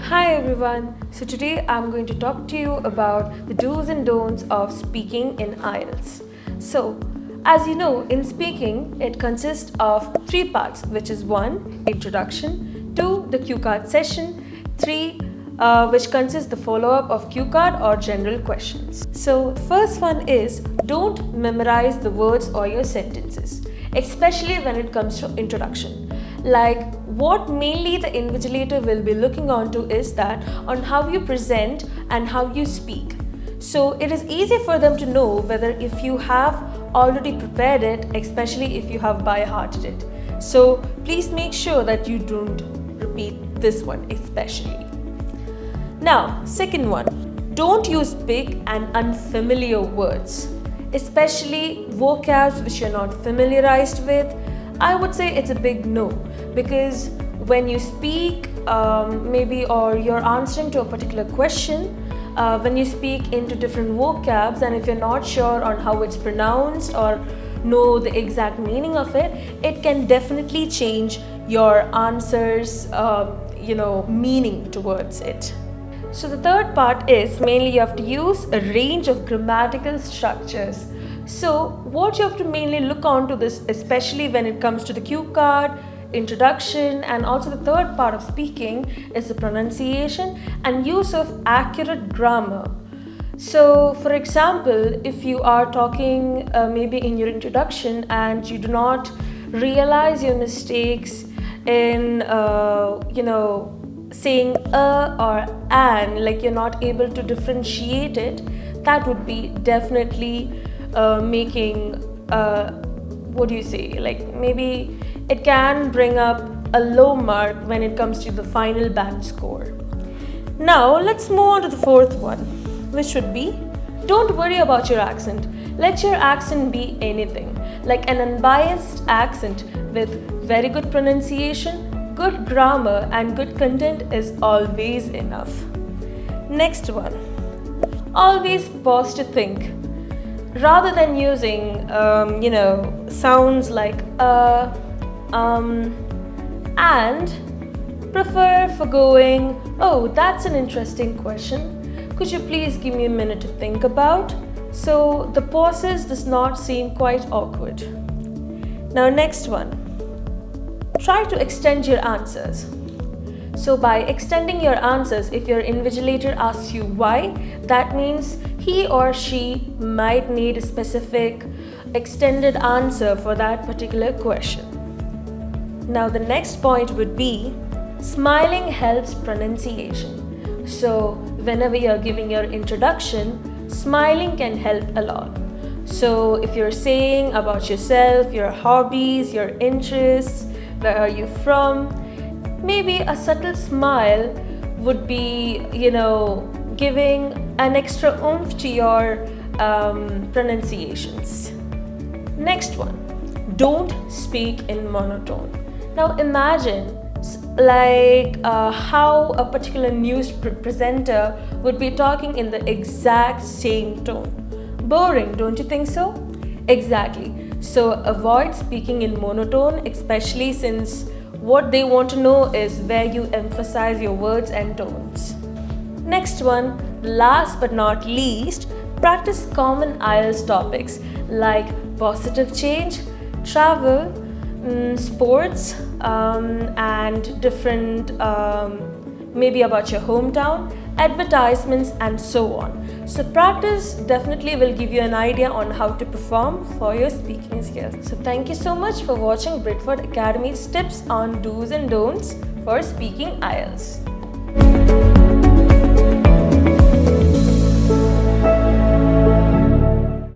Hi everyone, so today I'm going to talk to you about the do's and don'ts of speaking in IELTS. So, as you know, in speaking, it consists of three parts, which is 1, introduction, 2, the cue card session, 3, which consists the follow-up of cue card or general questions. So, the first one is don't memorize the words or your sentences, especially when it comes to introduction. Like, what mainly the invigilator will be looking onto is that on how you present and how you speak. So it is easy for them to know whether if you have already prepared it, especially if you have by-hearted it. So please make sure that you don't repeat this one especially. Now, second one, don't use big and unfamiliar words, especially vocabs which you're not familiarized with. I would say it's a big no, because when you speak maybe or you're answering to a particular question, when you speak into different vocabs and if you're not sure on how it's pronounced or know the exact meaning of it, it can definitely change your answers, meaning towards it. So the third part is mainly you have to use a range of grammatical structures. So what you have to mainly look on to this, especially when it comes to the cue card, introduction, and also the third part of speaking is the pronunciation and use of accurate grammar. So for example, if you are talking maybe in your introduction and you do not realize your mistakes in saying or an, like you're not able to differentiate it, that would be definitely making like maybe it can bring up a low mark when it comes to the final band score. Now let's move on to the fourth one, which should be don't worry about your accent. Let your accent be anything, like an unbiased accent with very good pronunciation, good grammar, and good content is always enough. Next one, always pause to think. Rather than using, sounds like and, prefer forgoing, oh, that's an interesting question. Could you please give me a minute to think about? So the pauses does not seem quite awkward. Now next one, try to extend your answers. So by extending your answers, if your invigilator asks you why, that means he or she might need a specific extended answer for that particular question. Now the next point would be smiling helps pronunciation. So whenever you're giving your introduction, smiling can help a lot. So if you're saying about yourself, your hobbies, your interests, where are you from, maybe a subtle smile would be, giving an extra oomph to your pronunciations. Next one, don't speak in monotone. Now imagine how a particular news presenter would be talking in the exact same tone. Boring, don't you think so? Exactly. So avoid speaking in monotone, especially since what they want to know is where you emphasize your words and tones. Next one, last but not least, practice common IELTS topics like positive change, travel, sports, and different, maybe about your hometown, advertisements, and so on. So practice definitely will give you an idea on how to perform for your speaking skills. So thank you so much for watching Britfort Academy's tips on do's and don'ts for speaking IELTS.